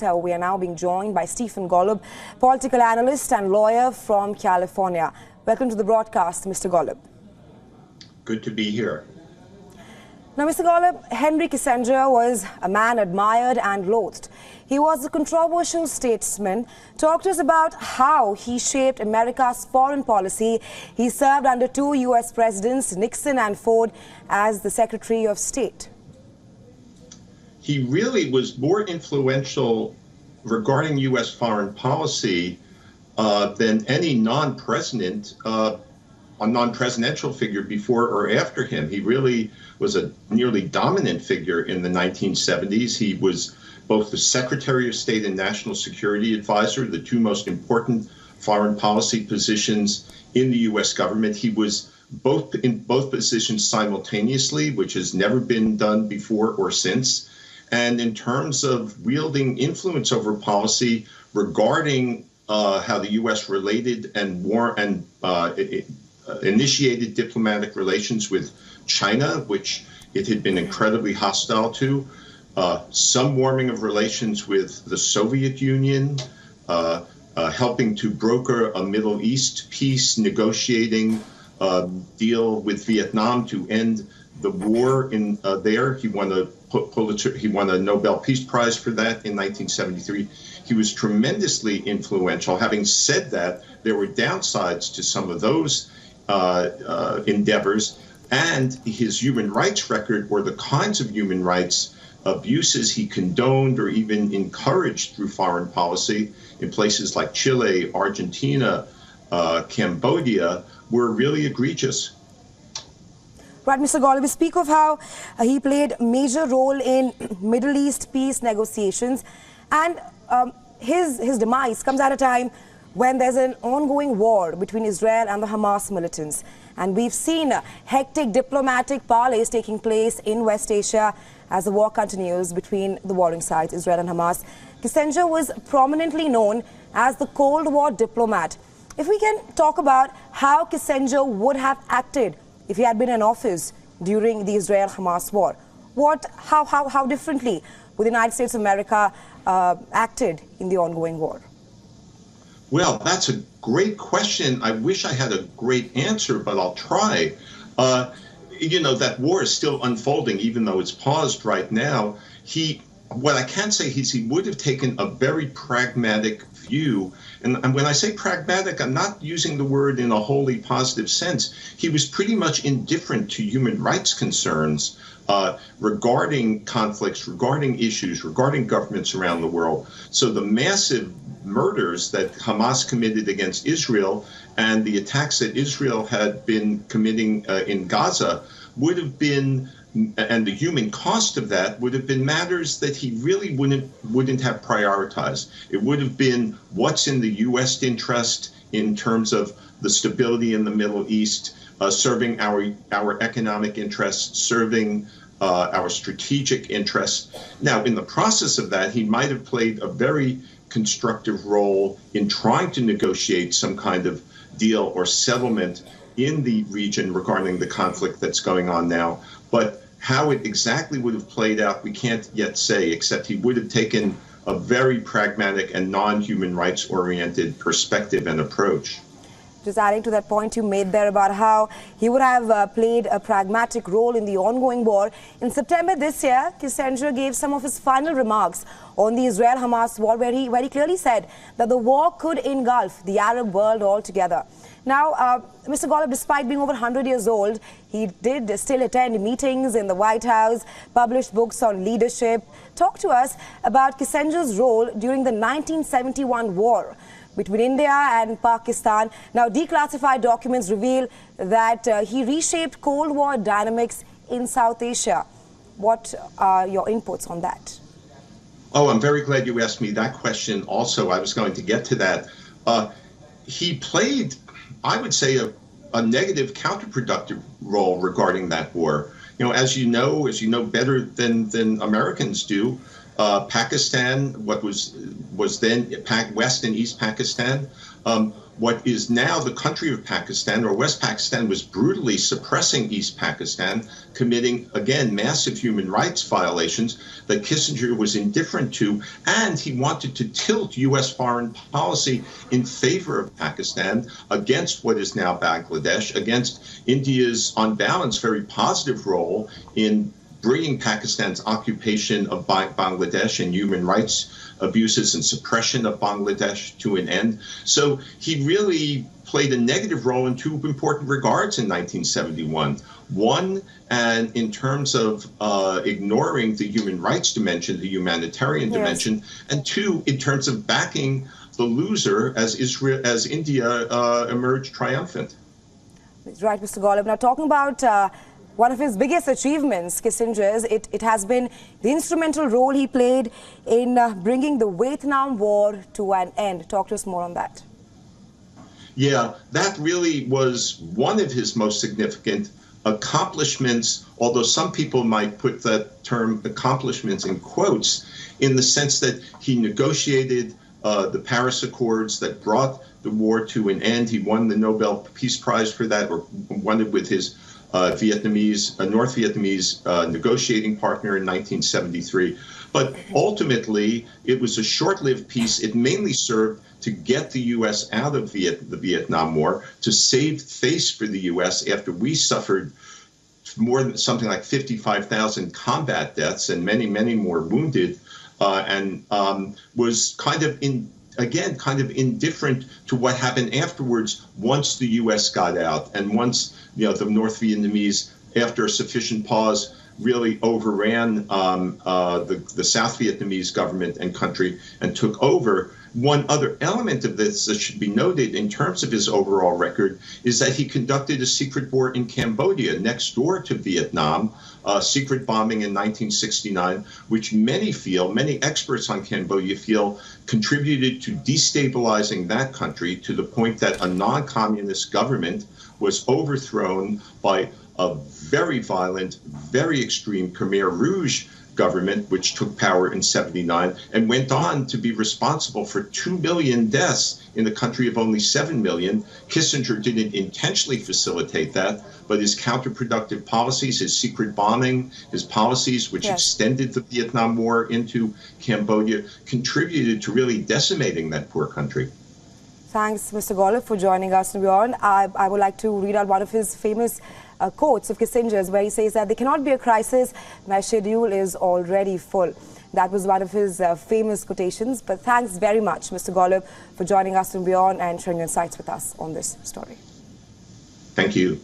We are now being joined by Stephen Golub, political analyst and lawyer from California. Welcome to the broadcast, Mr. Golub. Good to be here. Now, Mr. Golub, Henry Kissinger was a man admired and loathed. He was a controversial statesman. Talk to us about how he shaped America's foreign policy. He served under two U.S. presidents, Nixon and Ford, as the Secretary of State. He really was more influential regarding U.S. foreign policy than any non-presidential figure before or after him. He really was a nearly dominant figure in the 1970s. He was both the Secretary of State and National Security Advisor, the two most important foreign policy positions in the U.S. government. He was in both positions simultaneously, which has never been done before or since. And in terms of wielding influence over policy regarding how the U.S. related and initiated diplomatic relations with China, which it had been incredibly hostile to, some warming of relations with the Soviet Union, helping to broker a Middle East peace negotiating deal with Vietnam to end the war in there. He won a Nobel Peace Prize for that in 1973. He was tremendously influential. Having said that, there were downsides to some of those endeavors, and his human rights record, or the kinds of human rights abuses he condoned or even encouraged through foreign policy in places like Chile, Argentina, Cambodia, were really egregious. Right, Mr. Golub, we speak of how he played a major role in Middle East peace negotiations, and his demise comes at a time when there's an ongoing war between Israel and the Hamas militants. And we've seen hectic diplomatic parleys taking place in West Asia as the war continues between the warring sides, Israel and Hamas. Kissinger was prominently known as the Cold War diplomat. If we can talk about how Kissinger would have acted if he had been in office during the Israel-Hamas war, how differently would the United States of America acted in the ongoing war? Well, that's a great question. I wish I had a great answer, but I'll try. That war is still unfolding, even though it's paused right now. What I can say is he would have taken a very pragmatic view. And when I say pragmatic, I'm not using the word in a wholly positive sense. He was pretty much indifferent to human rights concerns regarding conflicts, regarding issues, regarding governments around the world. So the massive murders that Hamas committed against Israel and the attacks that Israel had been committing in Gaza would have been, and the human cost of that would have been matters that he really wouldn't have prioritized. It would have been what's in the U.S. interest in terms of the stability in the Middle East, serving our economic interests, serving our strategic interests. Now, in the process of that, he might have played a very constructive role in trying to negotiate some kind of deal or settlement in the region regarding the conflict that's going on now. But how it exactly would have played out, we can't yet say, except he would have taken a very pragmatic and non-human rights oriented perspective and approach. Just adding to that point you made there about how he would have played a pragmatic role in the ongoing war. In September this year, Kissinger gave some of his final remarks on the Israel-Hamas war, where he clearly said that the war could engulf the Arab world altogether. Now, Mr. Golub, despite being over 100 years old, he did still attend meetings in the White House, published books on leadership. Talk to us about Kissinger's role during the 1971 war between India and Pakistan. Now, declassified documents reveal that he reshaped Cold War dynamics in South Asia. What are your inputs on that? Oh, I'm very glad you asked me that question also. I was going to get to that. He played, I would say, a negative counterproductive role regarding that war. As you know better than Americans do, Pakistan, what was then West and East Pakistan. What is now the country of Pakistan, or West Pakistan, was brutally suppressing East Pakistan, committing, again, massive human rights violations that Kissinger was indifferent to, and he wanted to tilt U.S. foreign policy in favor of Pakistan against what is now Bangladesh, against India's, on balance, very positive role in bringing Pakistan's occupation of Bangladesh and human rights abuses and suppression of Bangladesh to an end. So he really played a negative role in two important regards in 1971. One, and in terms of ignoring the human rights dimension, the humanitarian dimension, and two, in terms of backing the loser as India emerged triumphant. Right, Mr. Golub. Now, talking about one of his biggest achievements, Kissinger's, it has been the instrumental role he played in bringing the Vietnam War to an end. Talk to us more on that. Yeah, that really was one of his most significant accomplishments, although some people might put that term accomplishments in quotes, in the sense that he negotiated the Paris Accords that brought the war to an end. He won the Nobel Peace Prize for that, or won it with his North Vietnamese negotiating partner in 1973. But ultimately, it was a short-lived peace. It mainly served to get the U.S. out of the Vietnam War, to save face for the U.S. after we suffered more than something like 55,000 combat deaths and many, many more wounded, and was kind of indifferent to what happened afterwards once the U.S. got out, and once the North Vietnamese, after a sufficient pause, really overran the South Vietnamese government and country and took over. One other element of this that should be noted in terms of his overall record is that he conducted a secret war in Cambodia, next door to Vietnam, secret bombing in 1969, which many experts on Cambodia feel contributed to destabilizing that country to the point that a non-communist government was overthrown by a very violent, very extreme Khmer Rouge government, which took power in 79 and went on to be responsible for 2 million deaths in a country of only 7 million. Kissinger didn't intentionally facilitate that, but his counterproductive policies, his secret bombing, his policies, which extended the Vietnam War into Cambodia, contributed to really decimating that poor country. Thanks, Mr. Golub, for joining us. WION. I would like to read out one of his famous quotes of Kissinger's, where he says that there cannot be a crisis, my schedule is already full. That was one of his famous quotations. But thanks very much, Mr. Golub, for joining us on WION and sharing your insights with us on this story. Thank you.